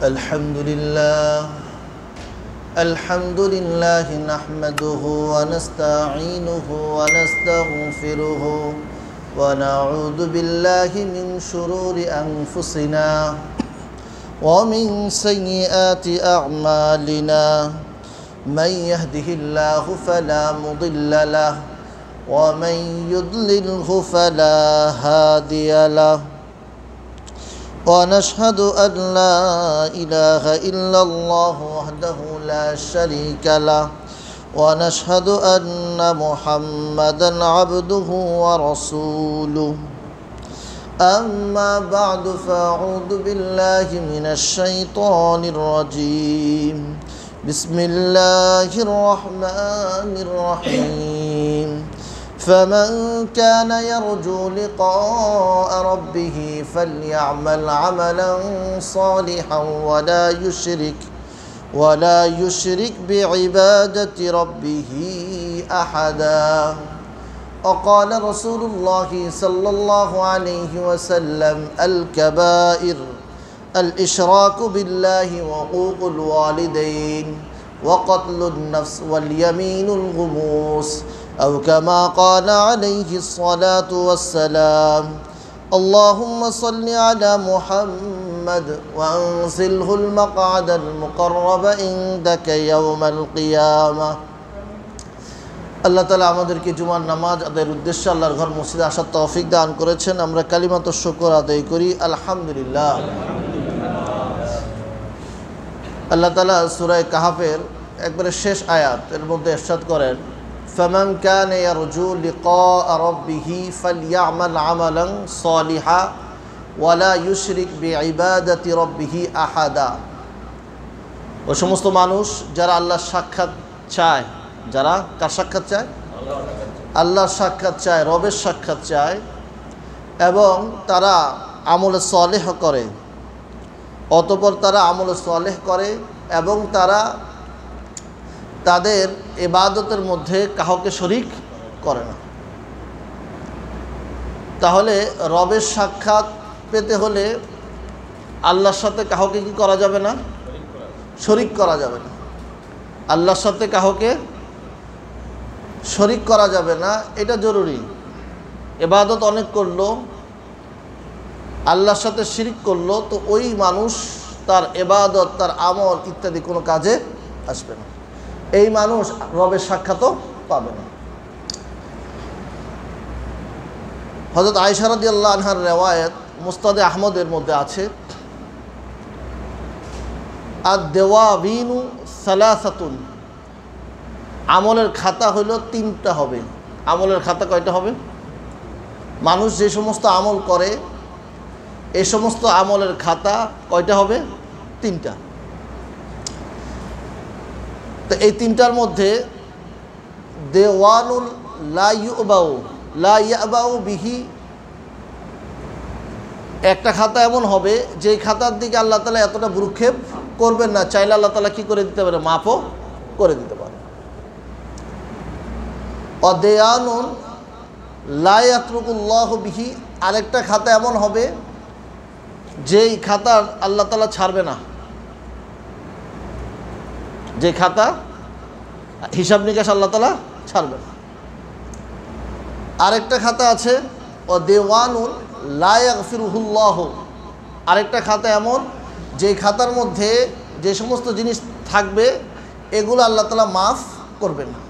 الحمد لله نحمده ونستعينه ونستغفره ونعوذ بالله من شرور أنفسنا ومن سيئات أعمالنا من يهده الله فلا مضل له ومن يضلله فلا هادي له ونشهد أن لا إله إلا الله وحده لا شريك له ونشهد أن محمدا عبده ورسوله أما بعد فأعوذ بالله من الشيطان الرجيم بسم الله الرحمن الرحيم فمن كان يرجو لقاء ربه فليعمل عملا صالحا ولا يشرك بعبادة ربه أحدا وقال رسول الله صلى الله عليه وسلم الكبائر الإشراك بالله وعقوق الوالدين وقتل النفس واليمين الغموس أو كما قال عليه الصلاة والسلام اللهم صل على محمد وأنزله المقعد المقرب عندك يوم القيامة আল্লাহ তাআলা আমাদেরকে জুমার নামাজ আদায়ের উদ্দেশ্যে আল্লাহর ঘর মসজিদে আসার তৌফিক দান করেছেন। আমরা কালিমাতুশ শুকর আদায় করি আলহামদুলিল্লাহ। আল্লাহ তাআলা সূরা কাহফের একবারে শেষ আয়াত এর মধ্যে ইরশাদ করেন فمن كان يرجو لقاء ربه فليعمل عملا صالحا ولا يشرك بعبادة ربه أحدا। ও সমস্ত মানুষ যারা আল্লাহর সাক্ষাৎ চায়, যারা কার সাক্ষাৎ চায়? আল্লাহর সাক্ষাৎ চায়, রবের সাক্ষাৎ চায় এবং তারা আমলে সালেহ করে, অতঃপর তারা আমলে সালেহ করে এবং তারা তাদের ইবাদতের মধ্যে কাউকে শরীক করে না। তাহলে রবের সাক্ষাৎ পেতে হলে আল্লাহর সাথে কাউকে কি করা যাবে না? শরীক করা যাবে না। আল্লাহর সাথে কাউকে শরীক করা যাবে না, এটা জরুরি। ইবাদত অনেক করলো, আল্লাহর সাথে শিরিক করলো, তো ওই মানুষ তার ইবাদত, তার আমল ইত্যাদি কোনো কাজে আসবে না। এই মানুষ রবের সাক্ষাৎও পাবে না। হযরত আয়েশা রাদিয়াল্লাহু আনহার রিওয়ায়াত মুসনাদে আহমদের মধ্যে আছে, আদ-দাওয়াবিনু সালাসাতুন, আমলের খাতা হলো তিনটা হবে। আমলের খাতা কয়টা হবে? মানুষ যে সমস্ত আমল করে এই সমস্ত আমলের খাতা কয়টা হবে? তিনটা। তো এই তিনটার মধ্যে দেওয়ানুল লা ইয়াবাউ বিহি, একটা খাতা এমন হবে যে খাতার দিকে আল্লাহ তাআলা এতটা ভ্রুক্ষেপ করবেন না, চাইলে আল্লাহ তাআলা কি করে দিতে পারে? মাফও করে দিতে পারে। অদেয়ানুন লা ইয়াতরুকুল্লাহু বিহি, আরেকটা খাতা এমন হবে যেই খাতা আল্লাহ তাআলা ছাড়বে না, যে খাতা হিসাব নিকাশ আল্লাহ তাআলা ছাড়বে না। আরেকটা খাতা আছে ও দেওয়ানুন লা ইয়াগফিরুহুল্লাহু, আরেকটা খাতা এমন যে খাতার মধ্যে যে সমস্ত জিনিস থাকবে এগুলো আল্লাহ তাআলা মাফ করবেন না।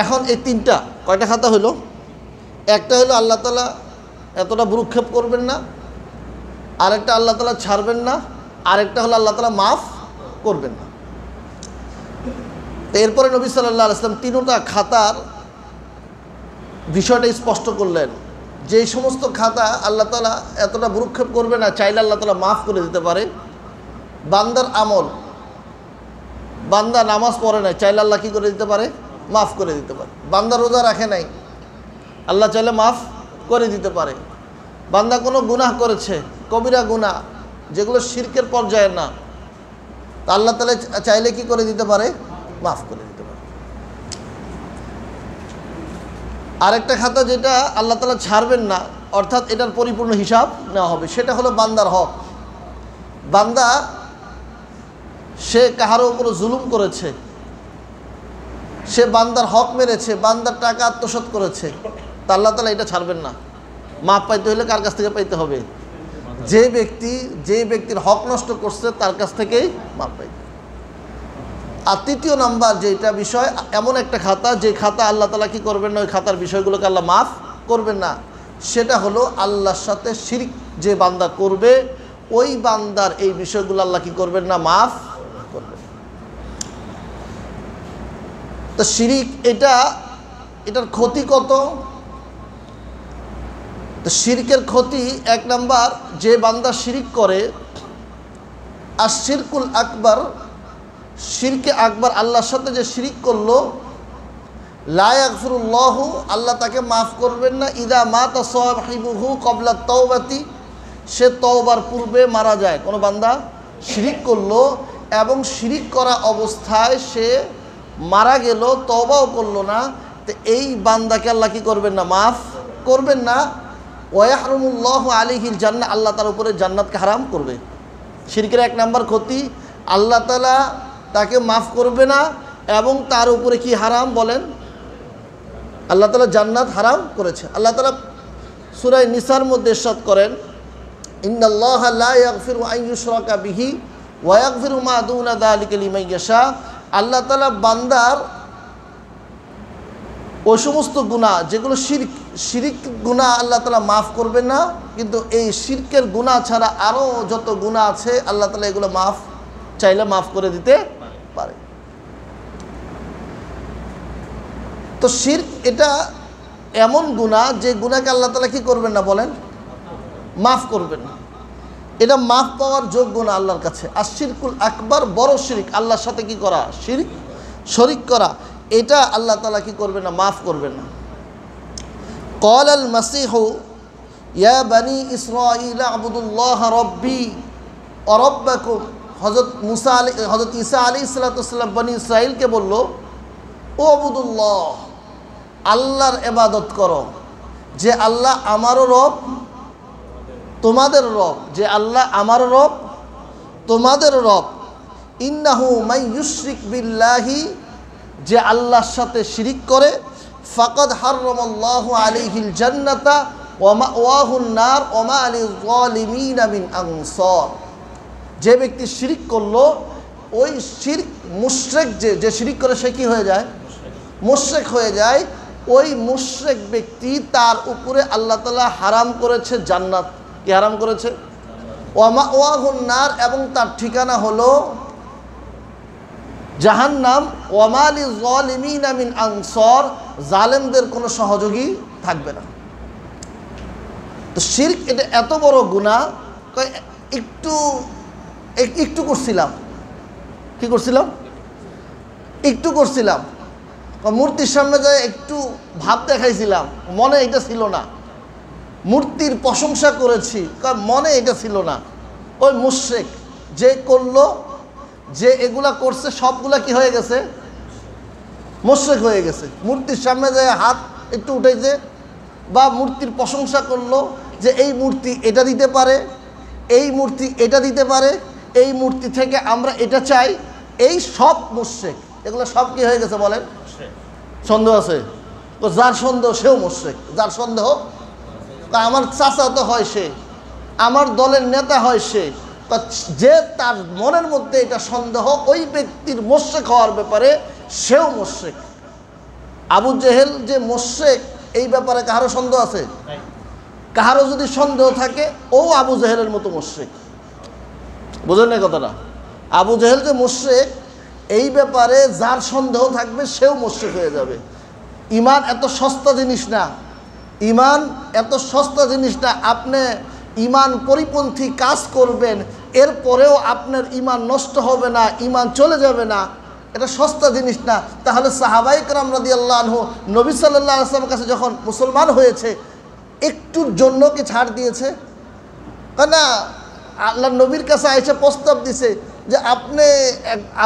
এখন এই তিনটা কয়টা খাতা হলো? একটা হলো আল্লাহ তাআলা এতটা ভ্রুক্ষেপ করবেন না, আরেকটা আল্লাহ তাআলা ছাড়বেন না, আরেকটা হলো আল্লাহ তাআলা মাফ করবেন না। এরপরে নবী সাল্লাল্লাহু আলাইহি ওয়াসাল্লাম তিনটা খাতার বিষয়টা স্পষ্ট করলেন। যেই সমস্ত খাতা আল্লাহ তাআলা এতটা ভ্রুক্ষেপ করবে না, চাইলে আল্লাহ তাআলা মাফ করে দিতে পারে। বান্দার আমল, বান্দা নামাজ পড়ে নাই, চাইলে আল্লাহ কী করে দিতে পারে? মাফ করে দিতে পারে। বান্দা রোজা রাখে নাই, আল্লাহ চাইলে মাফ করে দিতে পারে। বান্দা কোনো গুনাহ করেছে, কবিরা গুনাহ যেগুলো শিরকের পর্যায়ে না, তা আল্লাহ তাআলা চাইলে কি করে দিতে পারে? মাফ করে দিতে পারে। আরেকটা খাতা যেটা আল্লাহ তাআলা ছাড়বেন না, অর্থাৎ এটার পরিপূর্ণ হিসাব নেওয়া হবে, সেটা হলো বান্দার হক। বান্দা সে কাহারও উপরে জুলুম করেছে, সে বান্দার হক মেরেছে, বান্দার টাকা আত্মসাৎ করেছে, তা আল্লাহ তাআলা এটা ছাড়বেন না। মাপ পাইতে হলে কার কাছ থেকে পাইতে হবে? যে ব্যক্তির হক নষ্ট করছে তার কাছ থেকেই মাপ পাইতে। আর তৃতীয় নাম্বার যেটা বিষয়, এমন একটা খাতা যে খাতা আল্লাহ তাআলা কি করবেন না, ওই খাতার বিষয়গুলোকে আল্লাহ মাফ করবেন না, সেটা হলো আল্লাহর সাথে শিরক যে বান্দা করবে ওই বান্দার এই বিষয়গুলো আল্লাহ কি করবেন না, মাফ করবেন। তো শিরক এটার ক্ষতি কত? তো শিরকের ক্ষতি, এক নাম্বার, যে বান্দা শিরক করে, আর শিরকুল আকবার, শিরকে আকবার, আল্লাহর সাথে যে শিরক করলো, লা ইয়াগফিরুল্লাহু, আল্লাহ তাকে মাফ করবেন না, ইদা মাতা সাহিবুহু ক্বাবলা তাওবাতি, সে তওবার পূর্বে মারা যায়। কোনো বান্দা শিরক করলো এবং শিরক করা অবস্থায় সে মারা গেল, তওবাও করলো না, তো এই বান্দাকে আল্লাহ কি করবেন না, মাফ করবেন না। ওয়াহরুমুল্লাহু আলাইহিল জান্নাহ, আল্লাহ তার উপরে জান্নাতকে হারাম করবে। শিরকের এক নাম্বার ক্ষতি, আল্লাহ তাআলা তাকে মাফ করবে না এবং তার উপরে কি হারাম বলেন? আল্লাহ তাআলা জান্নাত হারাম করেছে। আল্লাহ তাআলা সূরা নিসার মধ্যে ইরশাদ করেন, ইন্নাল্লাহা লা ইয়াগফিরু আন ইউশরাকা বিহি ওয়া ইয়াগফিরু মা দুনা যালিকা লিমান ইয়াশা। আল্লাহ তাআলা বান্দার ওই সমস্ত গুনাহ যেগুলো শিরক গুনাহ আল্লাহ তাআলা মাফ করবেন না, কিন্তু এই শিরকের গুনাহ ছাড়া আরও যত গুনাহ আছে আল্লাহ তাআলা এগুলো মাফ চাইলে মাফ করে দিতে পারে। তো শিরক এটা এমন গুনাহ যে গুনাহকে আল্লাহ তাআলা কি করবেন না বলেন, মাফ করবেন না। এটা মাফ পাওয়ার যোগ্য না আল্লাহর কাছে। আর শিরকুল আকবার, বড় শিরক, আল্লাহর সাথে কি করা, শরীক করা, এটা আল্লাহ তাআলা কি করবেন না, মাফ করবেন না। ক্বালাল মাসীহু ইয়া বানি ইসরাঈল আ'বুদুল্লাহ রাব্বী ওয়া রাব্বাকুম। হযরত ঈসা আলাইহিস সালাম বনি ইসরাঈলকে বলল, ও আবুদুল্লাহ, আল্লাহর ইবাদত করো, যে আল্লাহ আমারও রব তোমাদের রব, যে আল্লাহ আমারও রব তোমাদের রব। ইন্নাহু মান ইউশরিক বিল্লাহি, যে আল্লাহর সাথে শিরিক করে, ফাকাদ হারামাল্লাহু আলাইহিল জান্নাতা ওয়া মাওয়াহুন নার ওয়া মা লিল যালিমিনা মিন আনসার। যে ব্যক্তি শিরিক করলো, ওই শিরক মুশরিক, যে শিরিক করে সে কি হয়ে যায়, মুশরিক হয়ে যায়। ওই মুশরিক ব্যক্তি, তার উপরে আল্লাহ তাআলা হারাম করেছে জান্নাত। কি হারাম করেছে? ওয়া মাওয়াহুন নার, এবং তার ঠিকানা হলো জাহান্নাম। ওয়া মা লিল যালিমিনা মিন আনসার, জালেমদের কোনো সহযোগী থাকবে না। তো শিরক এটা এত বড় গুনাহ, একটু করছিলাম, কি করছিলাম, একটু করছিলাম, মূর্তির সামনে যায় একটু ভাব দেখাইছিলাম, মনে এটা ছিল না। মূর্তির প্রশংসা করেছি, মনে এটা ছিল না। ওই মুশরিক যে করলো, যে এগুলা করছে, সবগুলা কি হয়ে গেছে, মুশরিক হয়ে গেছে। মূর্তির সামনে যায় হাত একটু উঠেছে, বা মূর্তির প্রশংসা করলো যে এই মূর্তি এটা দিতে পারে, এই মূর্তি এটা দিতে পারে, এই মূর্তি থেকে আমরা এটা চাই, এই সব মুশরিক। এগুলো সব কি হয়ে গেছে বলেন? সন্দেহ আছে? যার সন্দেহ সেও মুশরিক। যার সন্দেহ, আমার চাচা তো হয় সে, আমার দলের নেতা হয় সে, যে তার মনের মধ্যে এটা সন্দেহ, ওই ব্যক্তির মুশরিক হওয়ার ব্যাপারে সেও মুশরিক। আবু জেহেল যে মুশরিক, এই ব্যাপারে কাহারও সন্দেহ আছে? কাহারও যদি সন্দেহ থাকে, ও আবু জেহেলের মতো মুশরিক। বুঝলেন না কথাটা? আবু জেহেল যে মুশরিক, এই ব্যাপারে যার সন্দেহ থাকবে সেও মুশরিক হয়ে যাবে। ঈমান এত সস্তা জিনিস না, ঈমান এত সস্তা জিনিস না। আপনি ঈমান পরিপন্থী কাজ করবেন, এরপরেও আপনার ঈমান নষ্ট হবে না, ঈমান চলে যাবে না, এটা সস্তা জিনিস না। তাহলে সাহাবায়ে কেরাম রাদিয়াল্লাহু আনহু নবী সাল্লাল্লাহু আলাইহি ওয়াসাল্লামের কাছে যখন মুসলমান হয়েছে, একটুর জন্য কি ছাড় দিয়েছে? না, আল্লাহ নবীর কাছে আইসা প্রস্তাব দিছে যে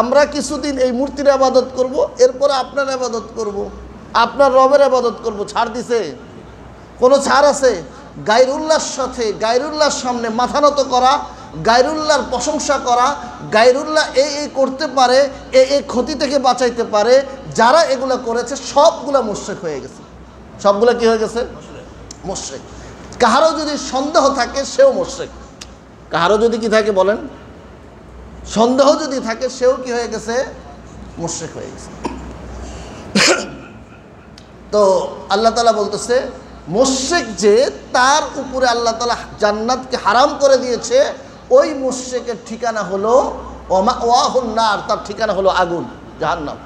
আমরা কিছুদিন এই মূর্তির ইবাদত করব, এরপরে আপনার ইবাদত করব, আপনার রবের ইবাদত করব। ছাড় দিছে? কোনো ছাড় আছে? গায়রুল্লাহর সাথে, গায়রুল্লাহর সামনে মাথা নত করা, গায়রুল্লাহর প্রশংসা করা, গায়রুল্লাহ এই করতে পারে, এই ক্ষতি থেকে বাঁচাইতে পারে, যারা এগুলো করেছে সবগুলা মুশরিক হয়ে গেছে। সবগুলা কি হয়ে গেছে? মুশরিক। কাহারও যদি সন্দেহ থাকে সেও মুশরিক। কাহারও যদি কি থাকে বলেন, সন্দেহ যদি থাকে সেও কি হয়ে গেছে? মুশরিক হয়ে গেছে। তো আল্লাহ তাআলা বলতেছে মুশরিক যে তার উপরে আল্লাহ তাআলা জান্নাতকে হারাম করে দিয়েছে, ওই মুশরিকের ঠিকানা হলো ওয়াহুন নার, তার ঠিকানা হলো আগুন, জাহান্নাম।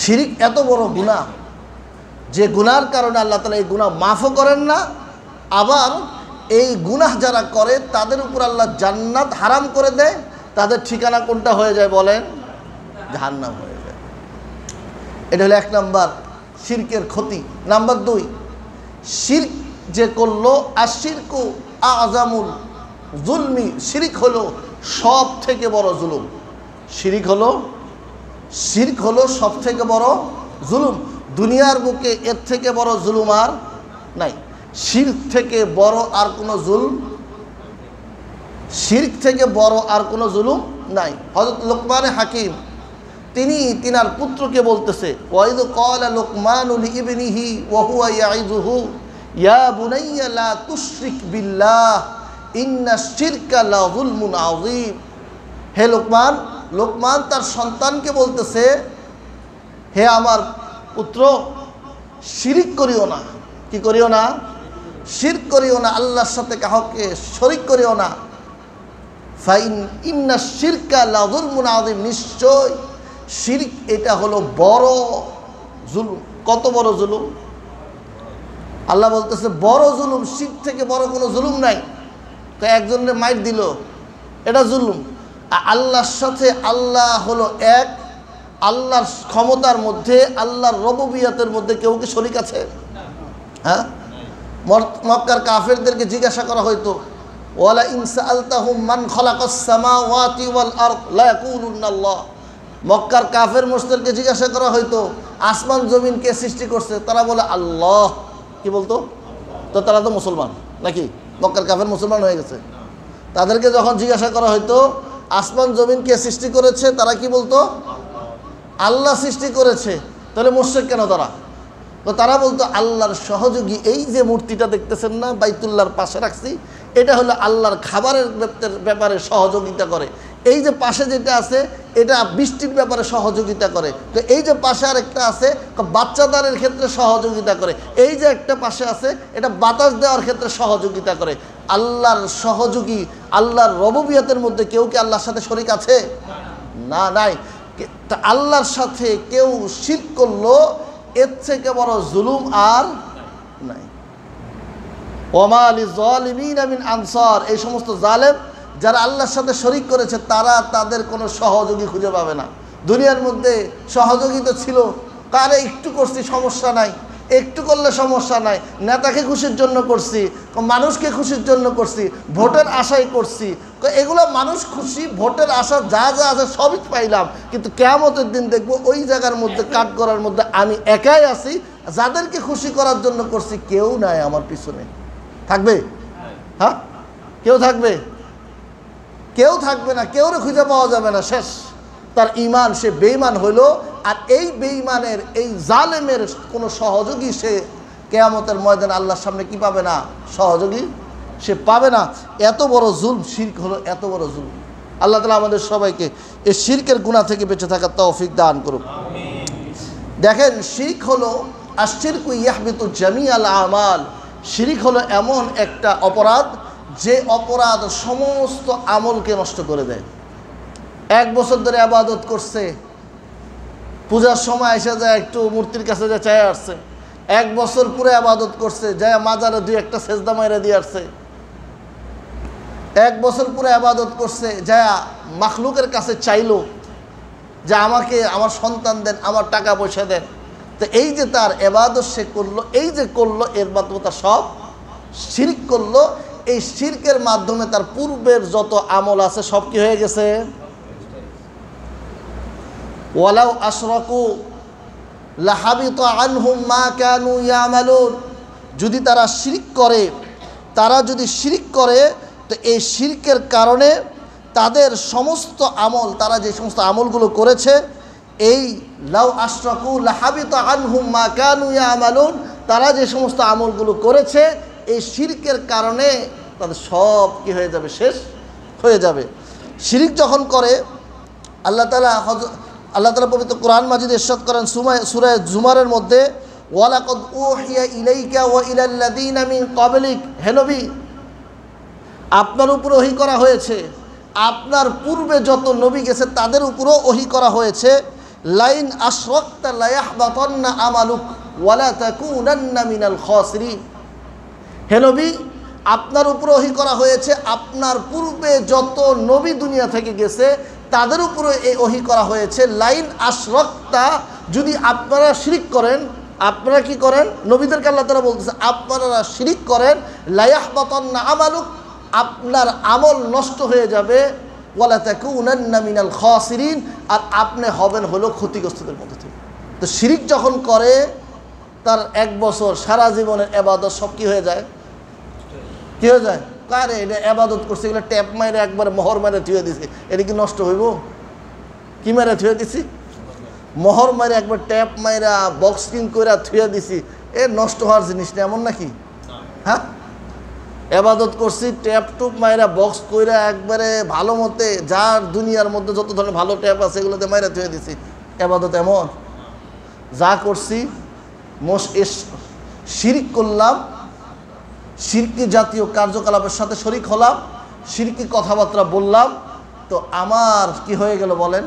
শিরিক এত বড় গুনাহ যে গুনার কারণে আল্লাহ তাআলা এই গুনাহ মাফও করেন না, আবার এই গুনাহ যারা করে তাদের উপর আল্লাহ জান্নাত হারাম করে দেয়, তাদের ঠিকানা কোনটা হয়ে যায় বলেন? জাহান্নাম হয়ে যায়। এটা হলো এক নাম্বার শিরকের ক্ষতি। নাম্বার 2, শিরক যে করলো, আশিরকু আযামুল যুলমি, শিরক হলো সব থেকে বড় জুলুম। শিরক হলো সব থেকে বড় জুলুম। দুনিয়ার বুকে এর থেকে বড় জুলুম আর নাই। শিরক থেকে বড় আর কোনো জুলুম, শিরক থেকে বড় আর কোনো জুলুম নাই। হযরত লোকমান হাকিম তিনি তিনার পুত্রকে বলতেছে, ওয়াইদ ক্বালা লুকমানু লিইবনিহি ওয়া হুয়া ইয়াইযুহু ইয়া বুনাইয়া লা তুশরিক বিল্লাহ ইন্নাশ শিরকা লা যুলমুন আযীম। হে লোকমান, লোকমান তার সন্তানকে বলতেছে, হে আমার পুত্র, শিরিক করিও না। কি করিও না? শিরক করিও না, আল্লাহর সাথে কাউকে শরীক করিও না। ফাইন ইন্নাশ শিরকা লা যুলমুন আযীম, নিশ্চয় শিরক এটা হলো বড় জুলুম। কত বড় জুলুম? আল্লাহ বলতেছে বড় জুলুম, শিরক থেকে বড় কোনো জুলুম নাই। তো একজনের মাইর দিল, এটা জুলুম। আল্লাহর সাথে, আল্লাহ হলো এক, আল্লাহর ক্ষমতার মধ্যে, আল্লাহর রুবুবিয়তের মধ্যে কেউ কি শরীক আছে? হ্যাঁ, মক্কার কাফেরদেরকে জিজ্ঞাসা করা হইতো, ওয়ালা ইন সাআলতাহুম মান খালাকাস সামাওয়াতি ওয়াল আরদ লা ইয়াকুলুনা আল্লাহ। মক্কার কাফের মুশরিকদেরকে জিজ্ঞাসা করা হইতো আসমান জমিন কে সৃষ্টি করছে, তারা বলে আল্লাহ। কি বলতো? তো তারা তো মুসলমান নাকি? মক্কার কাফের মুসলমান হয়ে গেছে। তাদেরকে যখন জিজ্ঞাসা করা হইতো আসমান জমিন কে সৃষ্টি করেছে, তারা কি বলতো? আল্লাহ সৃষ্টি করেছে। তাহলে মুশরিক কেন তারা? তো তারা বলতো আল্লাহর সহযোগী। এই যে মূর্তিটা দেখতেছেন না, বাইতুল্লাহর পাশে রাখছি, এটা হলো আল্লাহর খাবারের ব্যাপারে সহযোগিতা করে। এই যে পাশে যেটা আছে, এটা বৃষ্টির ব্যাপারে সহযোগিতা করে। তো এই যে পাশে আরেকটা আছে, বাচ্চাদারের ক্ষেত্রে সহযোগিতা করে। এই যে একটা পাশে আছে, এটা বাতাস দেওয়ার ক্ষেত্রে সহযোগিতা করে। আল্লাহর সহযোগী, আল্লাহর রুবুবিয়তের মধ্যে কেউ কি আল্লাহর সাথে শরীক আছে? না, নাই। তা আল্লাহর সাথে কেউ শিরক করলো, এর থেকে বড় জুলুম আর নাই। ওমা লিযালিমিনা মিন আনসার, এই সমস্ত জালেম যারা আল্লাহর সাথে শরীক করেছে, তারা তাদের কোনো সহযোগী খুঁজে পাবে না। দুনিয়ার মধ্যে সহযোগিতা ছিল, কারে একটু করছি সমস্যা নাই, একটু করলে সমস্যা নাই, নেতাকে খুশির জন্য করছি, মানুষকে খুশির জন্য করছি, ভোটের আশাই করছি। এগুলো মানুষ খুশি, ভোটের আশা যা যা আছে সবই পাইলাম, কিন্তু কিয়ামতের দিন দেখবো ওই জায়গার মধ্যে কাঠ করার মধ্যে আমি একাই আছি। যাদেরকে খুশি করার জন্য করছি কেউ নাই আমার পিছনে। থাকবে? হ্যাঁ, কেউ থাকবে? কেউ থাকবে না, কেউরে খুঁজে পাওয়া যাবে না। শেষ তার ঈমান, সে বেঈমান হইল। আর এই বেঈমানের, এই জালেমের কোনো সহযোগী সে কিয়ামতের ময়দানে আল্লাহর সামনে কি পাবে না? সহযোগী সে পাবে না। এত বড় জুলম শিরক হলো, এত বড় জুলম। আল্লাহ তাআলা আমাদের সবাইকে এই শিরকের গুনাহ থেকে বেঁচে থাকার তৌফিক দান করুক। দেখেন, শিরক হলো আশরিকু ইয়াহবিতু জামিআল আমাল। শিরক হলো এমন একটা অপরাধ যে অপরাধ সমস্ত আমলকে নষ্ট করে দেয়। 1 বছর ধরে ইবাদত করছে, পূজার সময় এসে যায় একটু মূর্তির কাছে যা চায় আসছে। 1 বছর পুরো ইবাদত করছে, যায় মাজারে 2-1টা সেজদা মাইরা দিয়ে আসছে। 1 বছর পুরো ইবাদত করছে, যায় মাখলুকের কাছে চাইলো যে আমাকে আমার সন্তান দেন, আমার টাকা পয়সা দেন। তো এই যে তার ইবাদত সে করলো, এই যে করলো, এর মাধ্যমে তার সব শিরক করলো। এই শিরকের মাধ্যমে তার পূর্বের যত আমল আছে সব কি হয়ে গেছে? ওয়ালাউ আশরাকু লাহাবিতা আনহুম মা কানু ইয়ামালুন। যদি তারা শিরক করে, তারা যদি শিরক করে, তো এই শিরকের কারণে তাদের সমস্ত আমল, তারা যে সমস্ত আমলগুলো করেছে, এই লাউ আশরাকু লাহাবিতা আনহুম মা কানু ইয়ামালুন, তারা যে সমস্ত আমলগুলো করেছে এই শিরকের কারণে তাদের সব কি হয়ে যাবে, শেষ হয়ে যাবে। শিরক যখন করে আল্লাহ তাআলা পবিত্র কোরআন মাজিদ ইরশাদ করেন সূরা জুমারের মধ্যে, ওয়ালাকাদ উহিয়া ইলাইকা ওয়া ইলাল্লাযীনা মিন ক্বাবলিক, হে নবী আপনার উপর ওহী করা হয়েছে, আপনার পূর্বে যত নবী গেছে তাদের উপরও ওহী করা হয়েছে, লাইন আশরাকতা লায়াহবাতান্না আমালুক ওয়া লা তাকুনান্না মিনাল খাসিরিন। হে নবী আপনার উপর ওহী করা হয়েছে, আপনার পূর্বে যত নবী দুনিয়া থেকে গেছে তাদের উপরে এই ওহী করা হয়েছে, লাইন আশরাকতা, যদি আপনারা শিরক করেন, আপনারা কি করেন, নবীদেরকে আল্লাহ তাআলা বলতেছে আপনারা শিরক করেন, লায়াহবাতান্না আমালুক, আপনার আমল নষ্ট হয়ে যাবে, ওয়ালা তাকুনান্না মিনাল খাসিরিন, আর আপনি হবেন হলো ক্ষতিগ্রস্তদের মধ্যে থেকে। তো শিরক যখন করে তার 1 বছর সারা জীবনের ইবাদত সব কি হয়ে যায়, কি হয়ে যায়, কারে এটা ইবাদত করছে, এগুলো ট্যাপ মাইরে একবার মোহর মারে থুয়ে দিছে, এটা কি নষ্ট হইব? কি মারে থুয়ে দিছি, মোহর মারে একবার ট্যাপ মাইরা বক্সিং করে থুয়ে দিছি, এ নষ্ট হওয়ার জিনিস না, এমন নাকি? হ্যাঁ, ইবাদত করছি ট্যাপ টুপ মাইরা বক্স কইরা একবারে ভালো মতে, যার দুনিয়ার মধ্যে যত ধরনের ভালো ট্যাপ আছে এগুলোতে মাইরা থুয়ে দিছি, ইবাদত এমন? যা করছি শিরক করলাম, শিরকি জাতীয় কার্যকলাপের সাথে শরীক হলাম, শিরকি কথাবার্তা বললাম, তো আমার কি হয়ে গেল বলেন,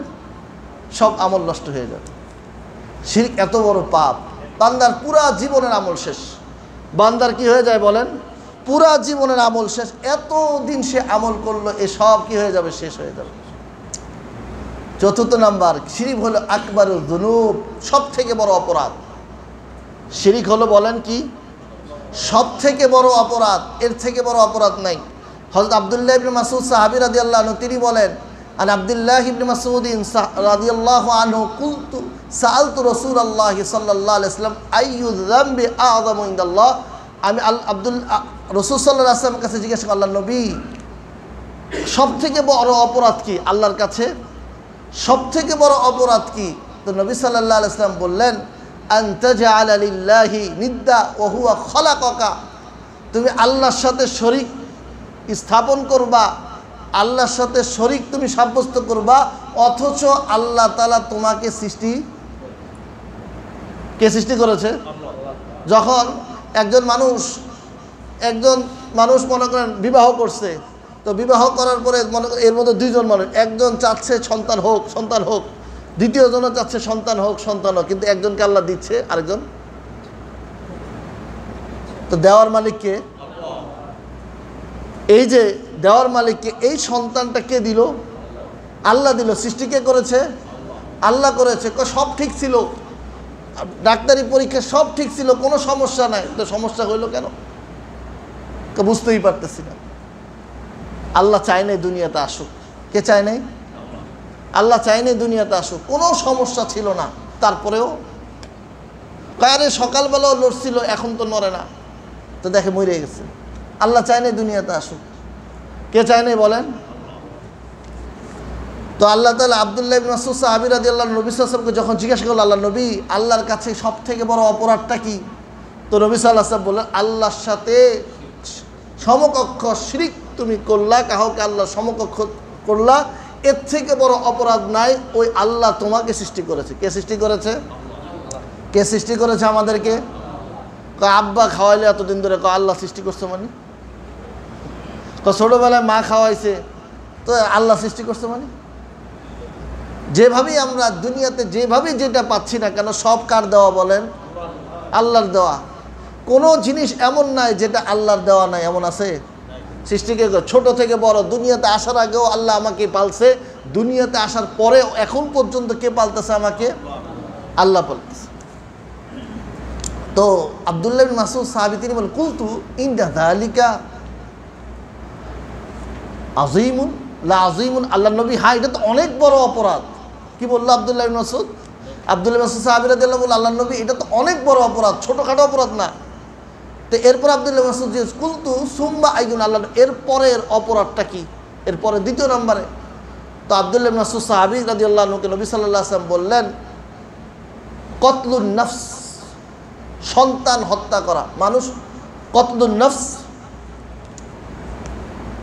সব আমল নষ্ট হয়ে যাবে। শিরক এত বড় পাপ, বান্দার পুরা জীবনের আমল শেষ। বান্দার কি হয়ে যায় বলেন, পুরা জীবনের আমল শেষ। এতদিন সে আমল করলো, এ সব কি হয়ে যাবে, শেষ হয়ে যাবে। 4 নাম্বার, শিরক হলো আকবারুল যুনুব, সব থেকে বড় অপরাধ। শিরক হলো বলেন কি, সব থেকে বড় অপরাধ, এর থেকে বড় অপরাধ নাই। হযরত আব্দুল্লাহ ইবনে মাসউদ সাহাবী রাদিয়াল্লাহু আনহু তিনি বলেন, আন আব্দুল্লাহ ইবনে মাসউদ রাদিয়াল্লাহু আনহু কুলতু সাআলতু রাসূলুল্লাহ সাল্লাল্লাহু আলাইহি ওয়াসাল্লাম আইয়ু যামবি আযমু ইনদাল্লাহ, আমি রাসূল সাল্লাল্লাহু আলাইহি ওয়াসাল্লামের কাছে জিজ্ঞাসা করলাম, নবী সব থেকে বড় অপরাধ কি আল্লাহর কাছে, সব থেকে বড় অপরাধ কি? তো নবী সাল্লাল্লাহু আলাইহি ওয়াসাল্লাম বললেন, আন তাজআলা লিল্লাহি নিদ্দা ওয়া হুয়া খালাকাকা, তুমি আল্লাহর সাথে শরীক স্থাপন করবা, আল্লাহর সাথে শরীক তুমি সাব্যস্ত করবা, অথচ আল্লাহ তাআলা তোমাকে কে সৃষ্টি করেছে? যখন একজন মানুষ মনে করেন বিবাহ করছে, তো বিবাহ করার পরে মনে করেন এর মধ্যে 2 জন মানুষ, একজন চাচ্ছে সন্তান হোক, দ্বিতীয় জনও চাচ্ছে সন্তান হোক, কিন্তু একজনকে আল্লাহ দিচ্ছে, আরেকজন তো দেওয়ার মালিককে, এই যে দেওয়ার মালিককে, এই সন্তানটা কে দিল? আল্লাহ দিল। সৃষ্টি কে করেছে? আল্লাহ করেছে। সব ঠিক ছিল, ডাক্তারি পরীক্ষা সব ঠিক ছিল, কোনো সমস্যা নাই, তো সমস্যা হইল কেন? বুঝতেই পারতেছি না। আল্লাহ চায় নাই দুনিয়াতে আসুক। কে চায় নাই? আল্লাহ চায় নাই দুনিয়াতে আসুক, কোনো সমস্যা ছিল না, তারপরেও কারে সকালবেলাও লড়ছিল, এখন তো নড়ে না, তো দেখে মরে গেছে। আল্লাহ চায় নাই দুনিয়াতে আসুক। কে চায় নাই বলেন? তো আল্লাহ তাআলা আব্দুল্লাহ ইবনে মাসউদ সাহাবী রাদিয়াল্লাহু আনহু নবী সাল্লাল্লাহু আলাইহি ওয়াসাল্লামকে যখন জিজ্ঞাসা করল, আল্লাহ নবী আল্লাহর কাছে সব থেকে বড় অপরাধটা কি? তো নবী সাল্লাল্লাহু আলাইহি ওয়াসাল্লাম বললেন, আল্লাহর সাথে সমকক্ষ শিরক তুমি করলা, কাউকে আল্লাহ সমকক্ষ করলা, এর থেকে বড় অপরাধ নাই। ওই আল্লাহ তোমাকে সৃষ্টি করেছে। কে সৃষ্টি করেছে? কে সৃষ্টি করেছে আমাদেরকে? আব্বা খাওয়াইলে এতদিন ধরে, আল্লাহ সৃষ্টি করছে মানে? ছোটবেলায় মা খাওয়াইছে, তো আল্লাহ সৃষ্টি করছে মানে? যেভাবেই আমরা দুনিয়াতে যেভাবেই যেটা পাচ্ছি না কেন, সব কার দেওয়া বলেন? আল্লাহর দেওয়া। কোনো জিনিস এমন নাই যেটা আল্লাহর দেওয়া নাই, এমন আছে? সৃষ্টিকে ছোট থেকে বড়, দুনিয়াতে আসার আগেও আল্লাহ আমাকে পালছে, দুনিয়াতে আসার পরে এখন পর্যন্ত কে পালতেছে আমাকে? আল্লাহ পালতেছে। তো আব্দুল্লাহ ইবনে মাসউদ সাহাবী তিনি বলেন, কুলতু ইনদা যালিকা আযীমুন লা আযীমুন, আল্লাহ নবী হ্যাঁ, এটা তো অনেক বড় অপরাধ। কি বললো আব্দুল্লাহ ইবনে মাসউদ? আব্দুল্লাহ ইবনে মাসউদ সাহাবী রাদিয়াল্লাহু আনহু, আল্লাহ নবী এটা তো অনেক বড় অপরাধ, ছোটখাটো অপরাধ না। তো এরপর আব্দুল্লাহ মাসউদ জিজ্ঞেস কুলতু সুম্মা আইয়ুন, আল্লাহ এরপরের অপরাধটা কি, এরপরে দ্বিতীয় নম্বরে। তো আব্দুল্লাহ মাসউদ সাহাবী রাদিয়াল্লাহু আনহুকে নবী সাল্লাল্লাহু আলাইহি ওয়াসাল্লাম বললেন কতলুন নফস, সন্তান হত্যা করা, মানুষ কতলুন নফস।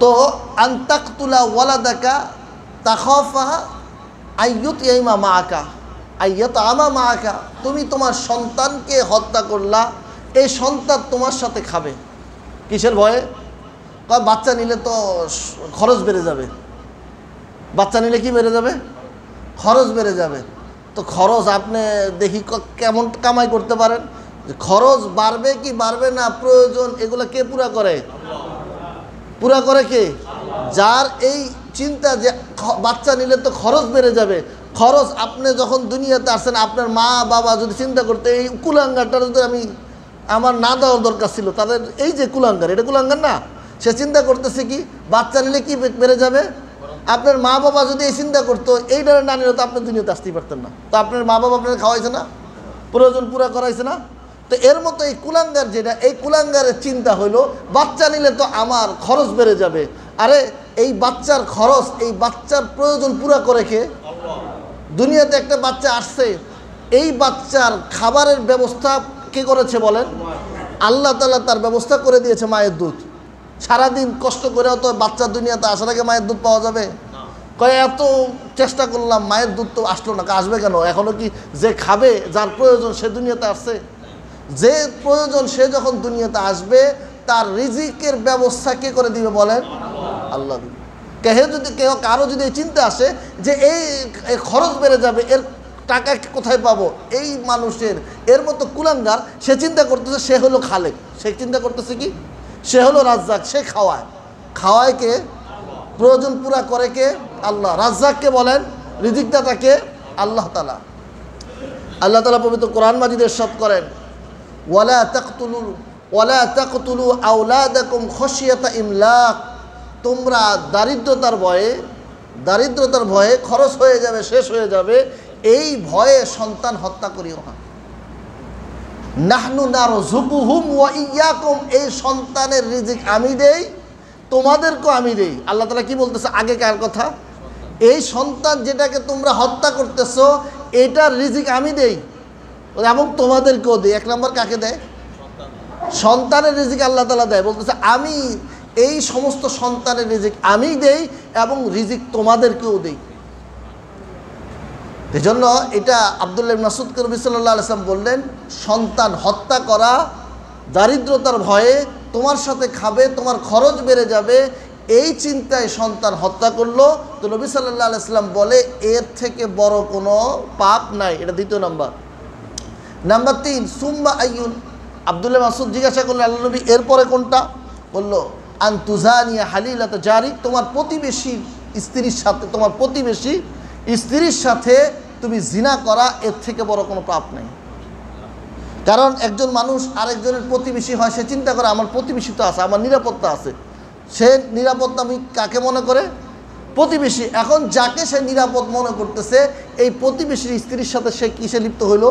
তো আনতাকতুলা ওয়ালাদাকা তাখাফা আইয়ুত ইয়াইমা মাআকা আইয়াত আমা মাআকা, তুমি তোমার সন্তানকে হত্যা করলা, এই সন্তান তোমার সাথে খাবে। কিসের ভয়ে? বাচ্চা নিলে তো খরচ বেড়ে যাবে। বাচ্চা নিলে কি বেড়ে যাবে? খরচ বেড়ে যাবে। তো খরচ আপনি দেখি কেমন কামাই করতে পারেন, খরচ বাড়বে কি বাড়বে না, প্রয়োজন এগুলো কে পুরা করে? পুরা করে কে? যার এই চিন্তা যে বাচ্চা নিলে তো খরচ বেড়ে যাবে, খরচ আপনি যখন দুনিয়াতে আসেন আপনার মা বাবা যদি চিন্তা করতে এই কুলাঙ্গারটা যদি আমার না দেওয়ার দরকার ছিল, তাদের এই যে কুলাঙ্গার, এটা কুলাঙ্গার না, সে চিন্তা করতেছে কি বাচ্চা নিলে কি বেড়ে যাবে। আপনার মা বাবা যদি এই চিন্তা করতো এইটা না নিলে তো আপনি দুনিয়াতে আসতেই পারতেন না। তো আপনার মা বাবা আপনার খাওয়াইছে না, প্রয়োজন পুরা করাইছে না। তো এর মতো এই কুলাঙ্গার যেটা, এই কুলাঙ্গারের চিন্তা হইলো বাচ্চা নিলে তো আমার খরচ বেড়ে যাবে। আরে এই বাচ্চার খরচ, এই বাচ্চার প্রয়োজন পুরা করে কে? দুনিয়াতে একটা বাচ্চা আসছে, এই বাচ্চার খাবারের ব্যবস্থা কে করেছে বলেন? আল্লাহ তাআলা তার ব্যবস্থা করে দিয়েছে মায়ের দুধ। সারাদিন কষ্ট করেও তো বাচ্চা দুনিয়াতে আসার আগে মায়ের দুধ পাওয়া যাবে? কয়ে এত চেষ্টা করলাম মায়ের দুধ তো আসলো না, আসবে কেন? এখনো কি যে খাবে, যার প্রয়োজন সে দুনিয়াতে আসছে? যে প্রয়োজন সে যখন দুনিয়াতে আসবে তার রিজিকের ব্যবস্থা কে করে দিবে বলেন? আল্লাহ দিবে। কারো যদি এই চিন্তা আসে যে এই খরচ বেড়ে যাবে, এর টাকা কোথায় পাবো, এই মানুষের এর মতো কুলাঙ্গার সে চিন্তা করতেছে সে হলো খালেক, সে চিন্তা করতেছে কি সে হলো রাজ্জাক, সে খাওয়ায়। খাওয়ায় কে? প্রয়োজন পুরা করে কে? আল্লাহ। রাজ্জাককে বলেন, রিজিকদাতাকে আল্লাহ তাআলা। আল্লাহ তাআলা পবিত্র কোরআন মাজিদে ইরশাদ করেন ওয়ালা তাকতুলু আওলাদাকুম খাশিয়াতা ইমলাক, তোমরা দারিদ্রতার ভয়ে খরচ হয়ে যাবে, শেষ হয়ে যাবে, এই ভয়ে সন্তান হত্যা করিও না। নাহনু নারযুকুহুম ওয়া ইয়্যাকুম, এই সন্তানের রিজিক আমি দেই, তোমাদেরকেও আমি দেই। আল্লাহ তাআলা কি বলতেছে? আগেকার কথা, এই সন্তান যেটাকে তোমরা হত্যা করতেছো এটার রিজিক আমি দেই এবং তোমাদেরকেও দেই। এক নম্বর কাকে দেয়? সন্তানের রিজিক আল্লাহ তাআলা দেয়। বলতেছে আমি এই সমস্ত সন্তানের রিজিক আমি দেই এবং রিজিক তোমাদেরকেও দেই। এই জন্য এটা আব্দুল্লাহ ইবনে মাসউদকে নবী সাল্লাল্লাহু আলাইহি ওয়াসাল্লাম বললেন সন্তান হত্যা করা দারিদ্রতার ভয়ে, তোমার সাথে খাবে, তোমার খরচ বেড়ে যাবে, এই চিন্তায় সন্তান হত্যা করলো। তো নবী সাল্লাল্লাহু আলাইহি ওয়াসাল্লাম বলে এর থেকে বড় কোনো পাপ নাই। এটা দ্বিতীয় নাম্বার। নাম্বার 3 সুম্মা আইয়ুন, আব্দুল্লাহ মাসউদ জিজ্ঞাসা করলেন আল্লাহ নবী এরপরে কোনটা? বললো আনতুজানিয়া হালিলাতা জারিক, তোমার প্রতিবেশী স্ত্রীর সাথে, তোমার প্রতিবেশী স্ত্রীর সাথে তুমি জিনা করা, এর থেকে বড় কোনো পাপ নেই। কারণ একজন মানুষ আরেকজনের প্রতিবেশী হয়, সে চিন্তা করে আমার প্রতিবেশী তো আছে, আমার নিরাপত্তা আছে। সে নিরাপত্তা আমি কাকে মনে করে? প্রতিবেশী। এখন যাকে সে নিরাপদ মনে করতেছে এই প্রতিবেশীর স্ত্রীর সাথে সে কিসে লিপ্ত হইল?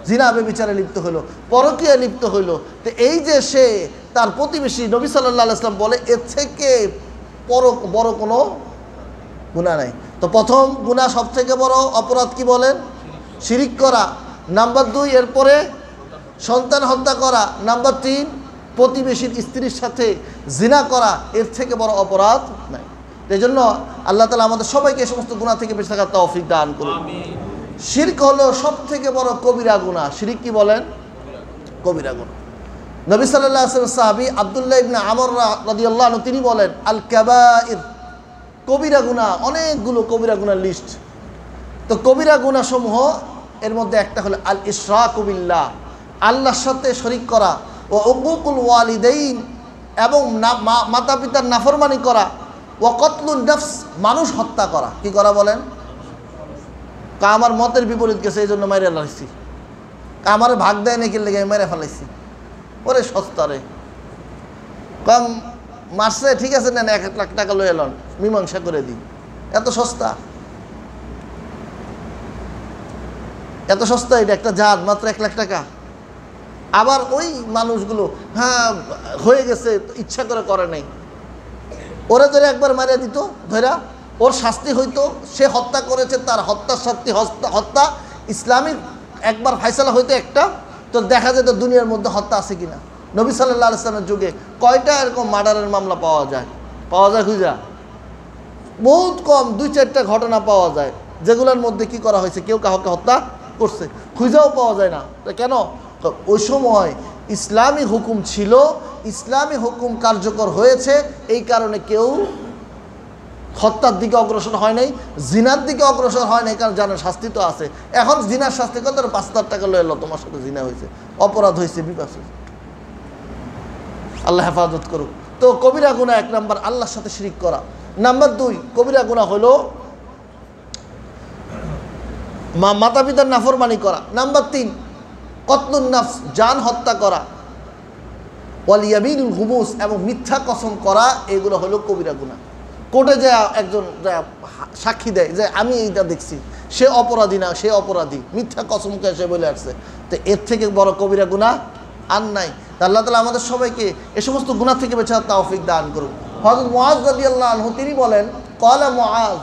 জিনা ব্যভিচারে লিপ্ত হইল, পরকীয়ায় লিপ্ত হইল। তো এই যে সে তার প্রতিবেশী, নবী সাল্লাল্লাহু আলাইহি ওয়াসাল্লাম বলে এর থেকে বড় কোনো গুনাহ নাই। তো প্রথম গুনাহ সবথেকে বড় অপরাধ কি বলেন? শিরিক করা। নাম্বার 2 এরপরে সন্তান হত্যা করা। নাম্বার 3 প্রতিবেশীর স্ত্রীর সাথে জিনা করা, এর থেকে বড় অপরাধ নাই। এই জন্য আল্লাহ তাআলা আমাদের সবাইকে এই সমস্ত গুনাহ থেকে বেঁচে থাকার তৌফিক দান করুন। শিরক হলো সবথেকে বড় কবিরা গুনাহ। শিরিক কি বলেন? কবিরা গুনাহ। নবী সাল্লাল্লাহু আলাইহি ওয়াসাল্লাম সাহাবী আব্দুল্লাহ ইবনে আমর রাদিয়াল্লাহু আনহু তিনি বলেন আল কাবাইর, কবিরা গুনাহ, অনেকগুলো কবিরা গুনার লিস্ট। তো কবিরা গুনাহ সমূহ এর মধ্যে একটা হলো আল ইশরাকু বিল্লাহ, আল্লাহর সাথে শরীক করা, ও উকুকুল ওয়ালিদাইন, এবং মাতা পিতার নাফরমানি করা, ও কতলুন নফস, মানুষ হত্যা করা। কি করা বলেন? আমার মতের বিপরীত গেছে এই জন্য মেরে ফেলাইছি, আমার ভাগ দেয় নাকি লেগে মেরে ফেলাইছি। ওরে সস্তা রে, কম মারছে ঠিক আছে, নেন 1 লাখ টাকা লয়ে এলন, মীমাংসা করে দিই। এত সস্তা, এত সস্তা, এটা একটা জাত মাত্র 1 লাখ টাকা। আবার ওই মানুষগুলো হ্যাঁ হয়ে গেছে, ইচ্ছা করে নাই, ওরা ধরে একবার মারিয়া দিত, ধরা ওর শাস্তি হইতো, সে হত্যা করেছে, তার হত্যার শাস্তি হত্যা ইসলামিক একবার ফাইসালা হইতো একটা। তো দেখা যেত দুনিয়ার মধ্যে হত্যা আছে কিনা। নবী সাল্লাল্লাহু আলাইহি ওয়াসাল্লামের যুগে কয়টা এরকম মার্ডারের মামলা পাওয়া যায় খুঁজা? বহুত কম, 2-4টা ঘটনা পাওয়া যায় যেগুলোর মধ্যে কি করা হয়েছে, কেউ কাউকে হত্যা করছে, খুঁজাও পাওয়া যায় না। কেন? ওই সময় ইসলামী হুকুম ছিল, ইসলামী হুকুম কার্যকর হয়েছে, এই কারণে কেউ হত্যার দিকে অগ্রসর হয় নাই, জিনার দিকে অগ্রসর হয় নাই, কারণ জানার শাস্তি তো আছে। এখন জিনার শাস্তি কত? 5,000 টাকা লয়ে এলো, তোমার সাথে জিনা হয়েছে, অপরাধ হয়েছে, বিপাক হয়েছে। আল্লাহ হেফাজত করুক। তো কবিরা গুনাহ 1 নাম্বার আল্লাহর সাথে শিরিক করা। নাম্বার 2 কবিরা গুনাহ হলো মাতা পিতার নাফরমানি করা। নাম্বার 3 কতলুন নাফস, জান হত্যা করা। ওয়াল ইয়ামিনুল গুমুস, এবং মিথ্যা কসম করা, এগুলো হলো কবিরা গুনাহ। কোর্টে যায় একজন সাক্ষী দেয় যে আমি এইটা দেখছি, সে অপরাধী না, সে অপরাধী, মিথ্যা কসমকে সে বলে আসছে। তো এর থেকে বড় কবিরা গুনাহ আর নাই। আল্লাহ তাআলা আমাদের সবাইকে এ সমস্ত গুনাহ থেকে বেঁচে থাকার তৌফিক দান করুন। হযরত মুআজ রাদিয়াল্লাহু আনহু তিনি বলেন, ক্বালা মুআজ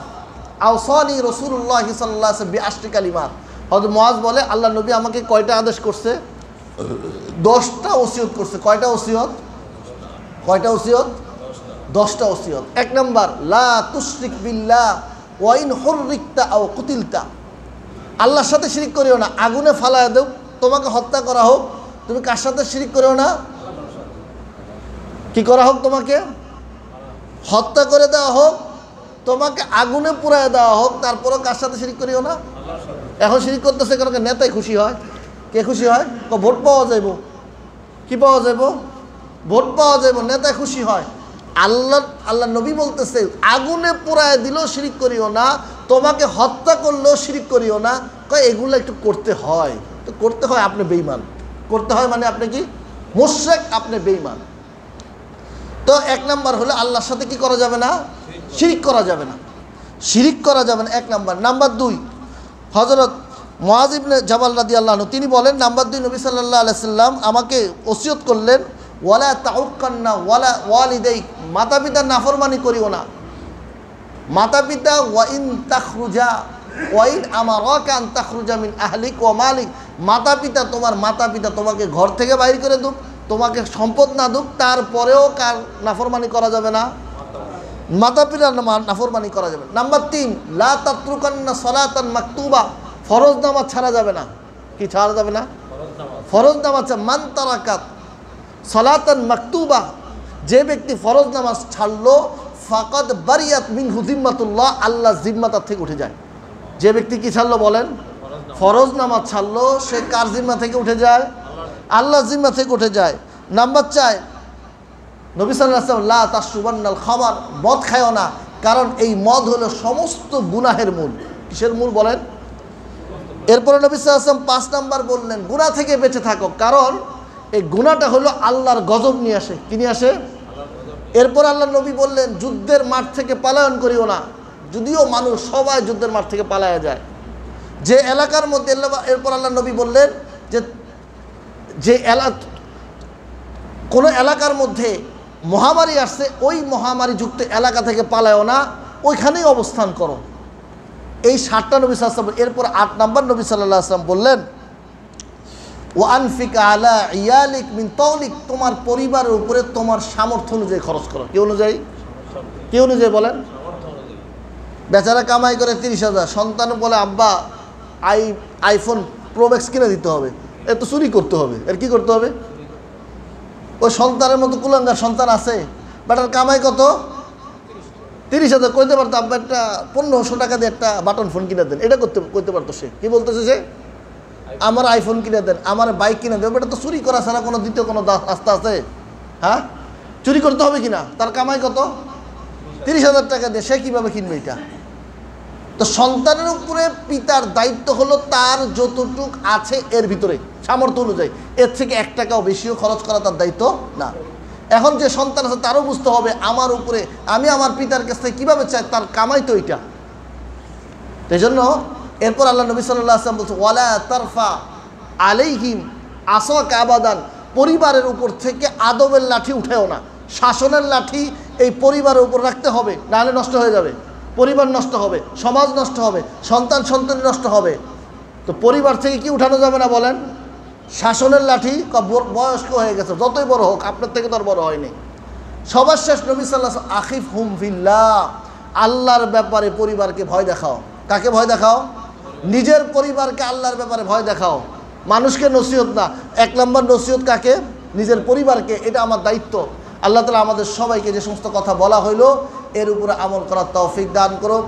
আওসানি রাসূলুল্লাহ সাল্লাল্লাহু আলাইহি ওয়াসাল্লাম বিআশরি কালিমাত। হযরত মুআজ বলে, আল্লাহ নবী আমাকে কয়টা আদেশ করছে? 10টা ওসিয়ত করছে। কয়টা ওসিয়ত? 10টা ওসিয়ত। 1 নাম্বার, লা তুশরিক বিল্লাহ ওয়া ইন হুররিকতা আও কুতিলতা। আল্লাহর সাথে শিরিক করিও না, আগুনে ফালায়া দেও, তোমাকে হত্যা করা হোক, তুমি কার সাথে শিরিক করিও না? কি করা হোক? তোমাকে হত্যা করে দেওয়া হোক, তোমাকে আগুনে পুড়ায় দেওয়া হোক, তারপরও কার সাথে শিরিক করিও না? এখন শিরিক করতেছে কারণ নেতাই খুশি হয়। কে খুশি হয়? ভোট পাওয়া যাইব। কি পাওয়া যাইব? ভোট পাওয়া যাইব, নেতাই খুশি হয়। আল্লাহ নবী বলতেছে আগুনে পোড়ায় দিলেও শিরিক করিও না, তোমাকে হত্যা করলেও শিরিক করিও না। কয় এগুলো একটু করতে হয়। তো করতে হয়, আপনি বেঈমান। করতে হয় মানে আপনি কি মুশরিক, আপনি বেঈমান। তো 1 নাম্বার হলো আল্লাহর সাথে কি করা যাবে না? শিরিক করা যাবে না, শিরিক করা যাবে না 1 নাম্বার। নাম্বার 2 হযরত মুআজ ইবনে জাবাল রাদিয়াল্লাহু আনহু তিনি বলেন, নাম্বার 2 নবী সাল্লাল্লাহু আলাইহি সাল্লাম আমাকে ওসিয়ত করলেন, ওয়ালা তাউক্কান্না ওয়ালা ওয়ালিদাইক, মাতা পিতার নাফরমানি করিও না। মাতা পিতা ওয়া ইন তাখরুজা ওয়া ইন আমারাকা আন তাখরুজা মিন আহলিক ওয়া মালিক, মাতা পিতা, তোমার মাতা পিতা তোমাকে ঘর থেকে বাইর করে দুক, তোমাকে সম্পদ না দুক, তারপরেও কার নাফরমানি করা যাবে না? মাতা পিতার নাফরমানি করা যাবে। নাম্বার 3 লা তাতরুকান্না সালাতান মাকতুবা, ফরজ নামাজ ছাড়া যাবে না। কি ছাড়া যাবে না? ফরজ নামাজ। মান তারাকাত সালাতান মাকতুবা, যে ব্যক্তি ফরজ নামাজ ছাড়লো, ফাকাদ বারিয়াত মিনহু জিম্মাতুল্লাহ, আল্লাহ জিম্মা তার থেকে উঠে যায়। যে ব্যক্তি কি ছাড়লো বলেন? ফরজ নামাজ ছাড়লো, সে কার জিম্মা থেকে উঠে যায়? আল্লাহ জিম্মা থেকে উঠে যায়। নাম্বার 4 নবী সাল্লাল্লাহু আলাইহি ওয়াসাল্লাম লা তাশরুবান্নাল খামার, মদ খায়ও না, কারণ এই মদ হলো সমস্ত গুনাহের মূল। কিসের মূল বলেন? এরপরে নবী সাল্লাল্লাহু আলাইহি ওয়াসাল্লাম 5 নাম্বার বললেন, গুনাহ থেকে বেঁচে থাকো, কারণ এই গুনাহটা হলো আল্লাহর গজব নিয়ে আসে। কি নিয়ে আসে? এরপর আল্লাহ নবী বললেন, যুদ্ধের মাঠ থেকে পলায়ন করিও না। যদিও মানুষ সবাই যুদ্ধের মাঠ থেকে পালায়া যায়, যে এলাকার মধ্যে, এরপর আল্লাহ নবী বললেন যে কোনো এলাকার মধ্যে মহামারী আসছে, ওই মহামারী যুক্ত এলাকা থেকে পালায়ও না, ওইখানেই অবস্থান করো। এই 7টা নবী সাল্লাল্লাহু আলাইহি ওয়াসাল্লাম। এরপর 8 নাম্বার নবী সাল্লাল্লাহু আলাইহি ওয়াসাল্লাম বললেন, ও আনফিক আলা ইয়ালিক মিন তাওলিক, তোমার পরিবারের উপরে তোমার সামর্থ্য অনুযায়ী খরচ করো। কি অনুযায়ী? কি অনুযায়ী বলেন? বেচারা কামাই করে 30,000, সন্তান বলে আব্বা আইফোন প্রো ম্যাক্স কিনে দিতে হবে, এর তো চুরি করতে হবে। এর কি করতে হবে? ওই সন্তানের মতো কুলাঙ্গার সন্তান আছে, বেটার কামাই কত? 30,000। কইতে পারতো আব্বা একটা 1500 টাকা দিয়ে একটা বাটন ফোন কিনে দেন, এটা কইতে পারতো। সে কি বলতেছে? সে আমার আইফোন কিনে দেন, আমার বাইক কিনে দেন। এটা তো চুরি করা ছাড়া কোনো দ্বিতীয় কোনো রাস্তা আছে? হ্যাঁ, চুরি করতে হবে কিনা? তার কামাই কত? 30,000 টাকা দিয়ে সে কীভাবে কিনবে এটা? তো সন্তানের উপরে পিতার দায়িত্ব হলো তার যতটুক আছে এর ভিতরে সামর্থ্য অনুযায়ী, এর থেকে 1 টাকাও বেশিও খরচ করা তার দায়িত্ব না। এখন যে সন্তান আছে তারও বুঝতে হবে আমার উপরে, আমি আমার পিতার কাছ থেকে কীভাবে চাই, তার কামাই তো এটা। এই জন্য এরপর আল্লাহ নবী সাল্লাল্লাহু আলাইহি ওয়াসাল্লাম বলছে, ওয়ালা তারফা আলাইহিম আসাকা আবাদান, পরিবারের উপর থেকে আদবের লাঠি উঠেও না, শাসনের লাঠি এই পরিবারের উপর রাখতে হবে, নাহলে নষ্ট হয়ে যাবে, পরিবার নষ্ট হবে, সমাজ নষ্ট হবে, সন্তানি নষ্ট হবে। তো পরিবার থেকে কি উঠানো যাবে না বলেন? শাসনের লাঠি। বয়স্ক হয়ে গেছে, যতই বড় হোক, আপনার থেকে তো আর বড় হয়নি। সবার শেষ নবী সাল্লাল্লাহু আলাইহি ওয়াসাল্লাম, আখিফ হুম ফিল্লাহ, আল্লাহর ব্যাপারে পরিবারকে ভয় দেখাও। কাকে ভয় দেখাও? নিজের পরিবারকে আল্লাহর ব্যাপারে ভয় দেখাও। মানুষকে নসিহত না, 1 নম্বর নসিহত কাকে? নিজের পরিবারকে। এটা আমার দায়িত্ব। আল্লাহ তাআলা আমাদের সবাইকে যে সমস্ত কথা বলা হইলো এর উপরে আমল করার তৌফিক দান করুক।